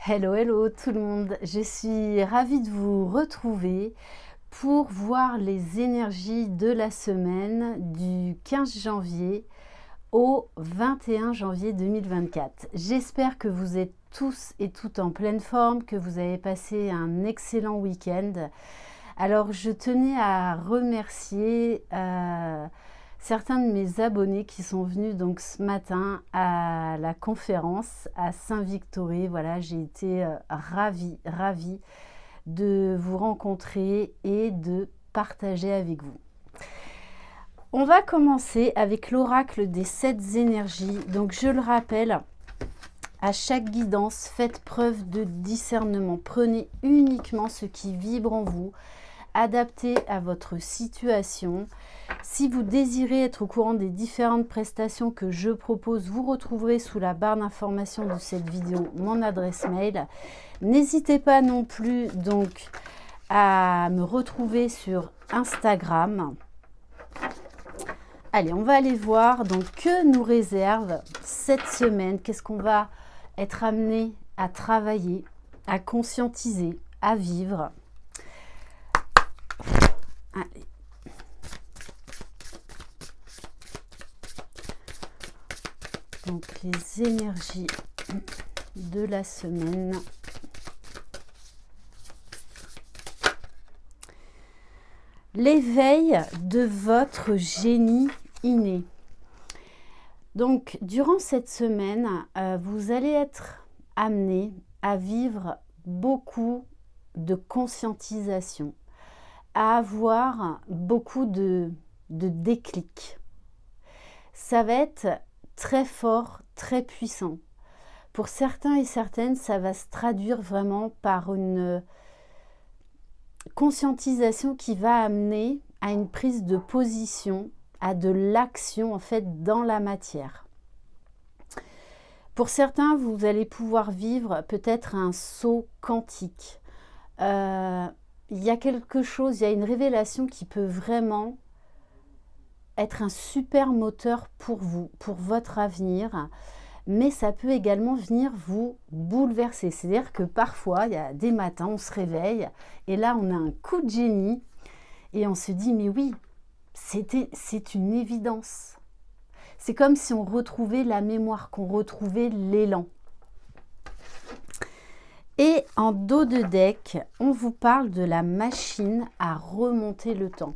Hello, hello tout le monde, je suis ravie de vous retrouver pour voir les énergies de la semaine du 15 janvier au 21 janvier 2024. J'espère que vous êtes tous et toutes en pleine forme, que vous avez passé un excellent week-end. Alors je tenais à remercier certains de mes abonnés qui sont venus donc ce matin à la conférence à Saint-Victoré. Voilà, j'ai été ravie de vous rencontrer et de partager avec vous. On va commencer avec l'oracle des 7 énergies. Donc je le rappelle, à chaque guidance, faites preuve de discernement. Prenez uniquement ce qui vibre en vous, adapté à votre situation. Si vous désirez être au courant des différentes prestations que je propose, vous retrouverez sous la barre d'information de cette vidéo mon adresse mail. N'hésitez pas non plus donc à me retrouver sur Instagram. Allez, on va aller voir donc que nous réserve cette semaine. Qu'est-ce qu'on va être amené à travailler, à conscientiser, à vivre. Allez. Donc les énergies de la semaine. L'éveil de votre génie inné. Donc durant cette semaine, vous allez être amené à vivre beaucoup de conscientisation, à avoir beaucoup de déclics. Ça va être très fort, très puissant. Pour certains et certaines, ça va se traduire vraiment par une conscientisation qui va amener à une prise de position, à de l'action en fait dans la matière. Pour certains, vous allez pouvoir vivre peut-être un saut quantique. Il y a quelque chose, il y a une révélation qui peut vraiment être un super moteur pour vous, pour votre avenir, mais ça peut également venir vous bouleverser. C'est-à-dire que parfois, il y a des matins, on se réveille et là, on a un coup de génie et on se dit, mais oui, c'est une évidence. C'est comme si on retrouvait la mémoire, qu'on retrouvait l'élan. Et en dos de deck, on vous parle de la machine à remonter le temps.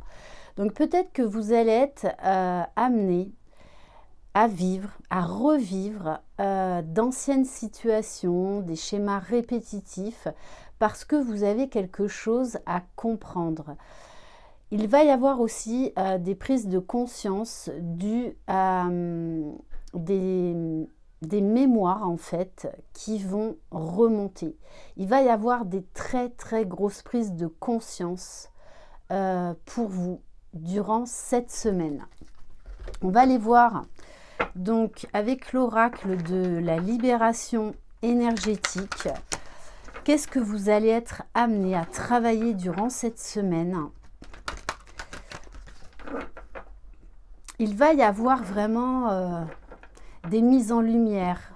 Donc peut-être que vous allez être amené à vivre, à revivre d'anciennes situations, des schémas répétitifs, parce que vous avez quelque chose à comprendre. Il va y avoir aussi des prises de conscience dues à des mémoires en fait qui vont remonter. Il va y avoir des très grosses prises de conscience pour vous durant cette semaine. On va aller voir donc avec l'oracle de la libération énergétique. Qu'est-ce que vous allez être amené à travailler durant cette semaine? Il va y avoir vraiment des mises en lumière,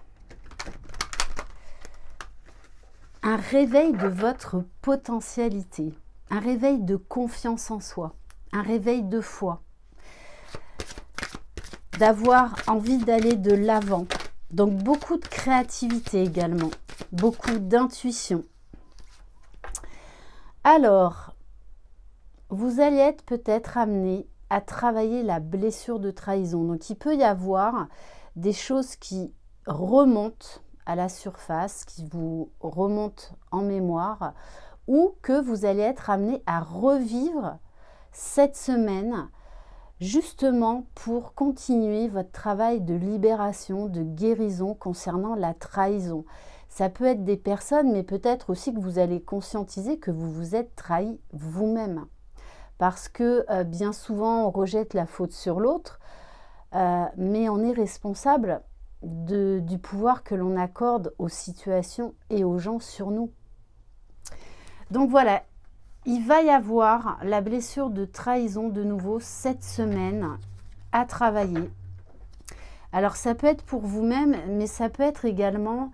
un réveil de votre potentialité, un réveil de confiance en soi, un réveil de foi, d'avoir envie d'aller de l'avant. Donc beaucoup de créativité également, beaucoup d'intuition. Alors, vous allez être peut-être amené à travailler la blessure de trahison. Donc il peut y avoir des choses qui remontent à la surface, qui vous remontent en mémoire, ou que vous allez être amené à revivre cette semaine, justement pour continuer votre travail de libération, de guérison concernant la trahison. Ça peut être des personnes, mais peut-être aussi que vous allez conscientiser que vous vous êtes trahi vous-même. Parce que bien souvent, on rejette la faute sur l'autre, mais on est responsable du pouvoir que l'on accorde aux situations et aux gens sur nous. Donc voilà, il va y avoir la blessure de trahison de nouveau cette semaine à travailler. Alors ça peut être pour vous-même, mais ça peut être également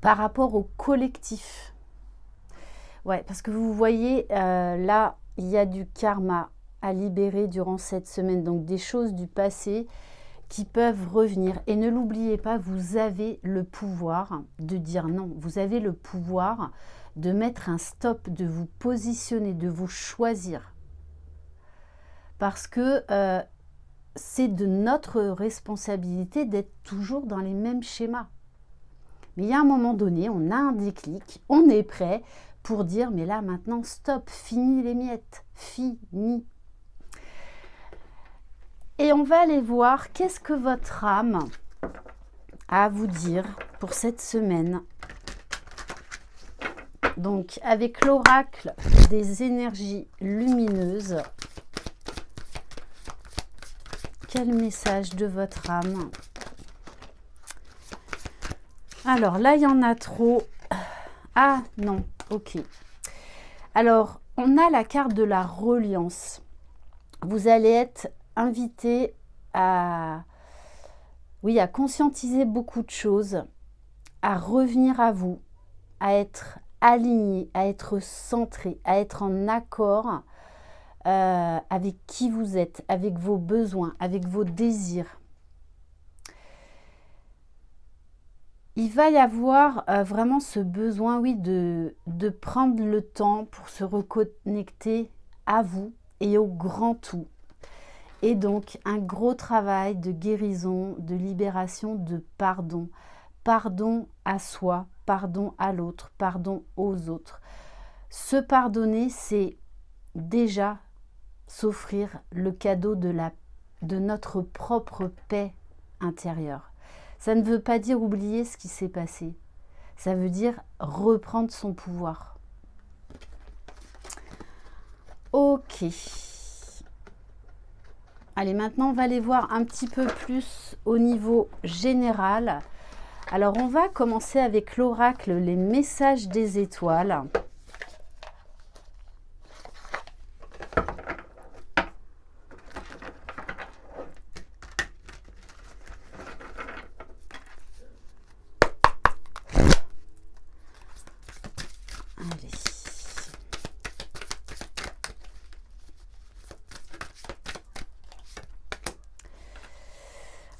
par rapport au collectif. Ouais, parce que vous voyez, là, il y a du karma à libérer durant cette semaine. Donc, des choses du passé qui peuvent revenir. Et ne l'oubliez pas, vous avez le pouvoir de dire non. Vous avez le pouvoir de mettre un stop, de vous positionner, de vous choisir. Parce que c'est de notre responsabilité d'être toujours dans les mêmes schémas. Mais il y a un moment donné, on a un déclic, on est prêt pour dire, mais là maintenant, stop, fini les miettes, fini. Et on va aller voir qu'est-ce que votre âme a à vous dire pour cette semaine. Donc, avec l'oracle des énergies lumineuses, quel message de votre âme? Alors, là, il y en a trop. Ah, non, ok. Alors, on a la carte de la reliance. Vous allez être invité à, oui, à conscientiser beaucoup de choses, à revenir à vous, à être aligné, à être centré, à être en accord avec qui vous êtes, avec vos besoins, avec vos désirs. Il va y avoir vraiment ce besoin, oui, de prendre le temps pour se reconnecter à vous et au grand tout. Et donc, un gros travail de guérison, de libération, de pardon. Pardon à soi, pardon à l'autre, pardon aux autres. Se pardonner, c'est déjà s'offrir le cadeau de notre propre paix intérieure. Ça ne veut pas dire oublier ce qui s'est passé. Ça veut dire reprendre son pouvoir. Ok. Allez, maintenant, on va aller voir un petit peu plus au niveau général. Alors, on va commencer avec l'oracle, les messages des étoiles. Allez.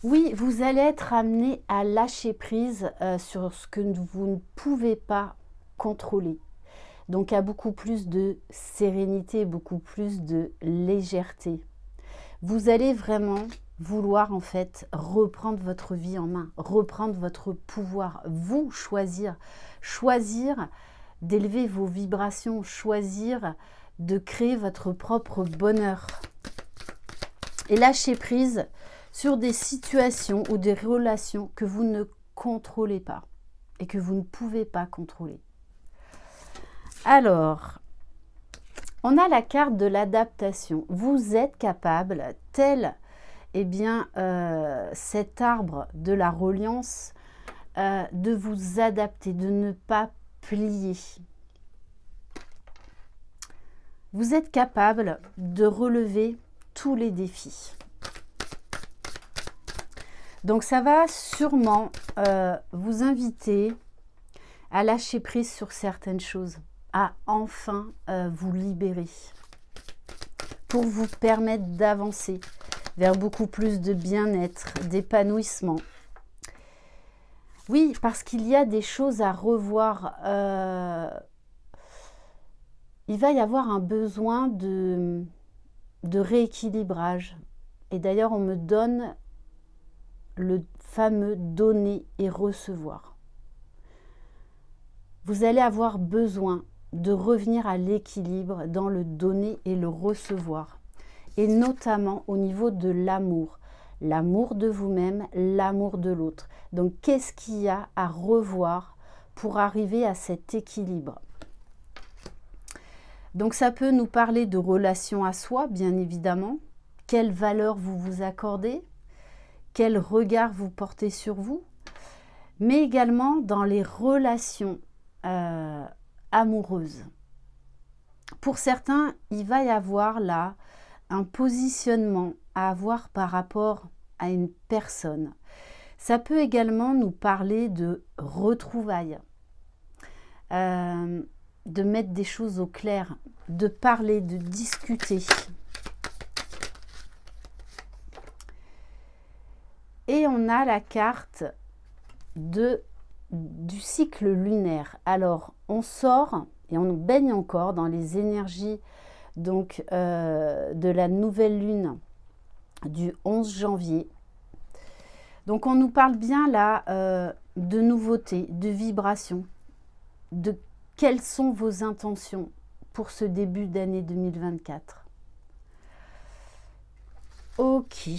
Oui, vous allez être amené à lâcher prise sur ce que vous ne pouvez pas contrôler. Donc, à beaucoup plus de sérénité, beaucoup plus de légèreté. Vous allez vraiment vouloir en fait reprendre votre vie en main, reprendre votre pouvoir, vous choisir d'élever vos vibrations, choisir de créer votre propre bonheur. Et lâcher prise sur des situations ou des relations que vous ne contrôlez pas et que vous ne pouvez pas contrôler. Alors, on a la carte de l'adaptation. Vous êtes capable, tel cet arbre de la reliance, de vous adapter, de ne pas plier. Vous êtes capable de relever tous les défis. Donc ça va sûrement vous inviter à lâcher prise sur certaines choses, à enfin vous libérer, pour vous permettre d'avancer vers beaucoup plus de bien-être, d'épanouissement. Oui, parce qu'il y a des choses à revoir. Il va y avoir un besoin de rééquilibrage. Et d'ailleurs, on me donne le fameux donner et recevoir. Vous allez avoir besoin de revenir à l'équilibre dans le donner et le recevoir. Et notamment au niveau de l'amour. L'amour de vous-même, l'amour de l'autre. Donc, qu'est-ce qu'il y a à revoir pour arriver à cet équilibre? Donc, ça peut nous parler de relation à soi, bien évidemment. Quelle valeur vous vous accordez? Quel regard vous portez sur vous? Mais également dans les relations amoureuses. Pour certains, il va y avoir là un positionnement à avoir par rapport à une personne. Ça peut également nous parler de retrouvailles. de mettre des choses au clair, de parler, de discuter. Et on a la carte du cycle lunaire. Alors, on sort et on baigne encore dans les énergies donc, de la nouvelle lune du 11 janvier. Donc, on nous parle bien là de nouveautés, de vibrations, de quelles sont vos intentions pour ce début d'année 2024. Ok.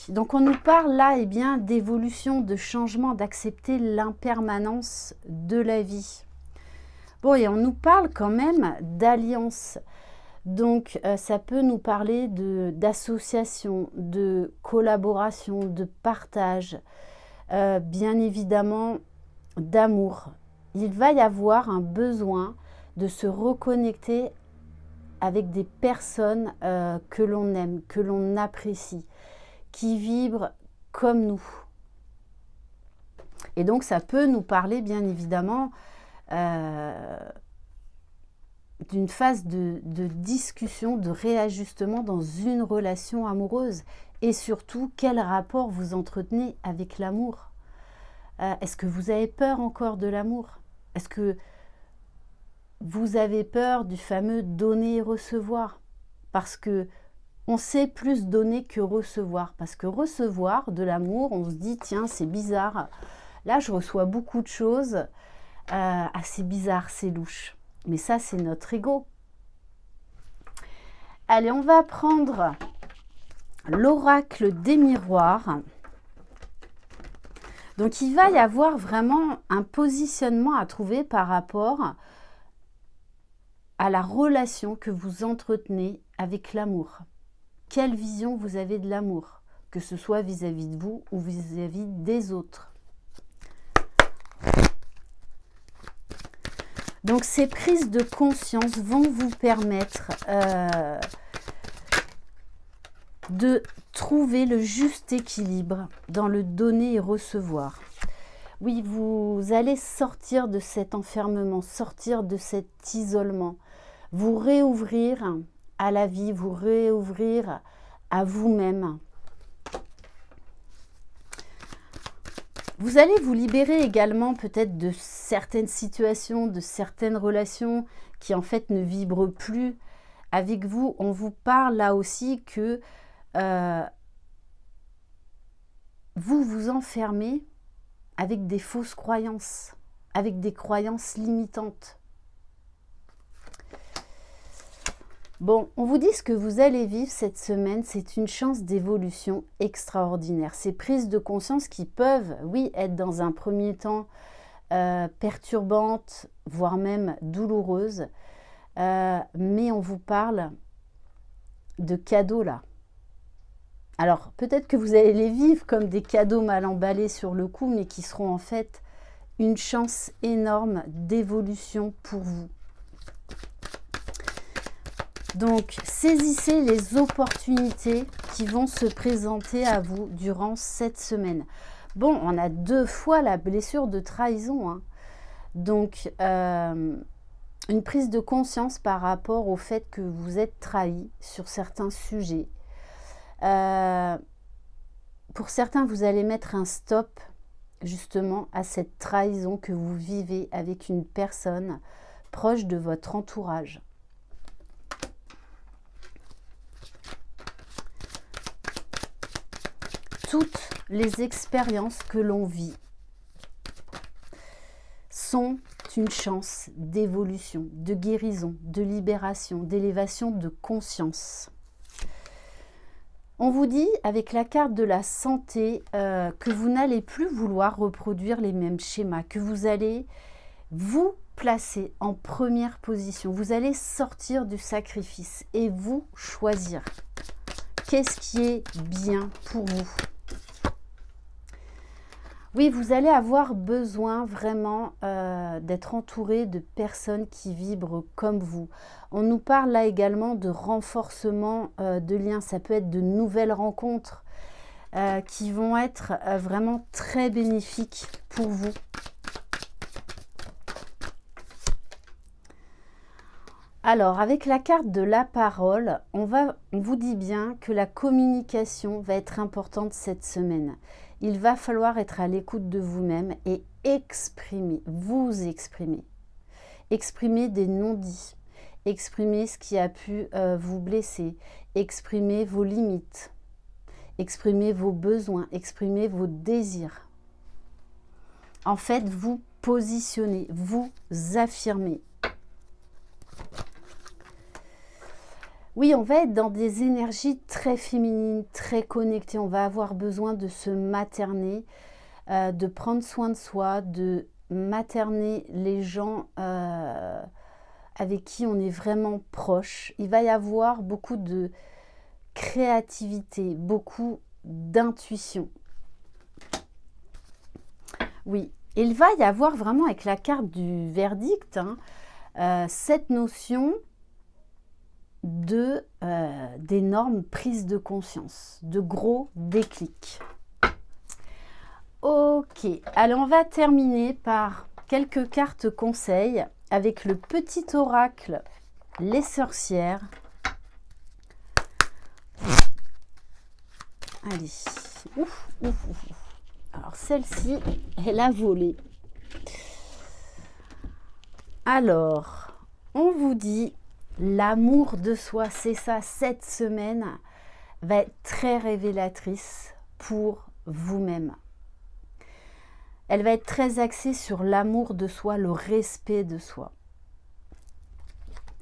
Donc, on nous parle là eh bien, d'évolution, de changement, d'accepter l'impermanence de la vie. Bon, et on nous parle quand même d'alliance. Donc, ça peut nous parler d'association, de collaboration, de partage, bien évidemment d'amour. Il va y avoir un besoin de se reconnecter avec des personnes que l'on aime, que l'on apprécie, qui vibrent comme nous. Et donc, ça peut nous parler, bien évidemment, d'une phase de discussion, de réajustement dans une relation amoureuse. Et surtout, quel rapport vous entretenez avec l'amour? Est-ce que vous avez peur encore de l'amour? Est-ce que vous avez peur du fameux donner et recevoir? Parce que on sait plus donner que recevoir. Parce que recevoir de l'amour, on se dit, tiens, c'est bizarre. Là, je reçois beaucoup de choses. C'est bizarre, c'est louche. Mais ça, c'est notre ego. Allez, on va prendre l'oracle des miroirs. Donc, il va y avoir vraiment un positionnement à trouver par rapport à la relation que vous entretenez avec l'amour. Quelle vision vous avez de l'amour, que ce soit vis-à-vis de vous ou vis-à-vis des autres. Donc, ces prises de conscience vont vous permettre de trouver le juste équilibre dans le donner et recevoir. Oui, vous allez sortir de cet enfermement, sortir de cet isolement, vous réouvrir à la vie, vous réouvrir à vous-même. Vous allez vous libérer également peut-être de certaines situations, de certaines relations qui en fait ne vibrent plus avec vous. On vous parle là aussi que vous vous enfermez avec des fausses croyances, avec des croyances limitantes. Bon, on vous dit ce que vous allez vivre cette semaine, c'est une chance d'évolution extraordinaire. Ces prises de conscience qui peuvent, oui, être dans un premier temps perturbantes, voire même douloureuses, mais on vous parle de cadeaux là. Alors, peut-être que vous allez les vivre comme des cadeaux mal emballés sur le coup, mais qui seront en fait une chance énorme d'évolution pour vous. Donc, saisissez les opportunités qui vont se présenter à vous durant cette semaine. Bon, on a 2 fois la blessure de trahison, hein. Donc, une prise de conscience par rapport au fait que vous êtes trahi sur certains sujets. Pour certains, vous allez mettre un stop justement à cette trahison que vous vivez avec une personne proche de votre entourage. Toutes les expériences que l'on vit sont une chance d'évolution, de guérison, de libération, d'élévation de conscience. On vous dit, avec la carte de la santé, que vous n'allez plus vouloir reproduire les mêmes schémas, que vous allez vous placer en première position. Vous allez sortir du sacrifice et vous choisir. Qu'est-ce qui est bien pour vous? Oui, vous allez avoir besoin vraiment d'être entouré de personnes qui vibrent comme vous. On nous parle là également de renforcement de liens. Ça peut être de nouvelles rencontres qui vont être vraiment très bénéfiques pour vous. Alors, avec la carte de la parole, on vous dit bien que la communication va être importante cette semaine. Il va falloir être à l'écoute de vous-même et vous exprimer. Exprimer des non-dits, exprimer ce qui a pu vous blesser, exprimer vos limites, exprimer vos besoins, exprimer vos désirs. En fait, vous positionnez, vous affirmez. Oui, on va être dans des énergies très féminines, très connectées. On va avoir besoin de se materner, de prendre soin de soi, de materner les gens avec qui on est vraiment proche. Il va y avoir beaucoup de créativité, beaucoup d'intuition. Oui, il va y avoir vraiment avec la carte du verdict, cette notion d'énormes prises de conscience, de gros déclics. Ok, alors on va terminer par quelques cartes conseils avec le petit oracle Les Sorcières. Allez, ouf, ouf, ouf. Alors celle-ci, elle a volé. Alors, on vous dit l'amour de soi, c'est ça, cette semaine va être très révélatrice pour vous-même. Elle va être très axée sur l'amour de soi, le respect de soi.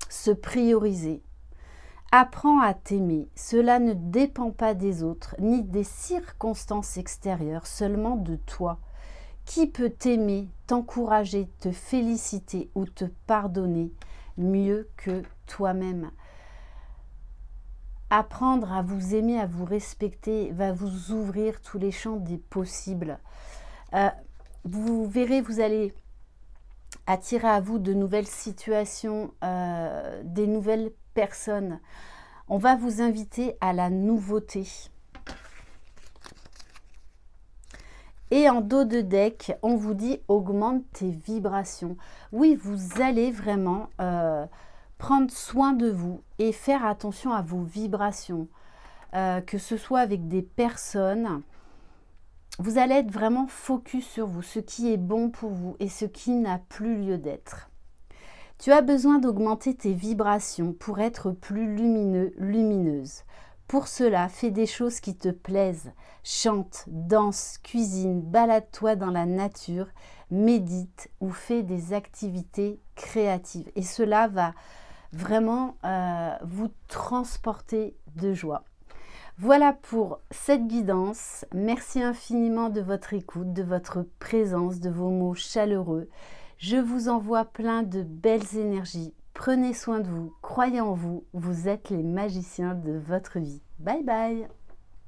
Se prioriser. Apprends à t'aimer. Cela ne dépend pas des autres, ni des circonstances extérieures, seulement de toi. Qui peut t'aimer, t'encourager, te féliciter ou te pardonner mieux que toi-même? Apprendre à vous aimer, à vous respecter, va vous ouvrir tous les champs des possibles. Vous verrez, vous allez attirer à vous de nouvelles situations, des nouvelles personnes. On va vous inviter à la nouveauté. Et en dos de deck, on vous dit augmente tes vibrations. Oui, vous allez vraiment prendre soin de vous et faire attention à vos vibrations. Que ce soit avec des personnes, vous allez être vraiment focus sur vous, ce qui est bon pour vous et ce qui n'a plus lieu d'être. Tu as besoin d'augmenter tes vibrations pour être plus lumineux, lumineuse. Pour cela, fais des choses qui te plaisent. Chante, danse, cuisine, balade-toi dans la nature, médite ou fais des activités créatives. Et cela va vraiment vous transporter de joie. Voilà pour cette guidance. Merci infiniment de votre écoute, de votre présence, de vos mots chaleureux. Je vous envoie plein de belles énergies. Prenez soin de vous, croyez en vous, vous êtes les magiciens de votre vie. Bye bye!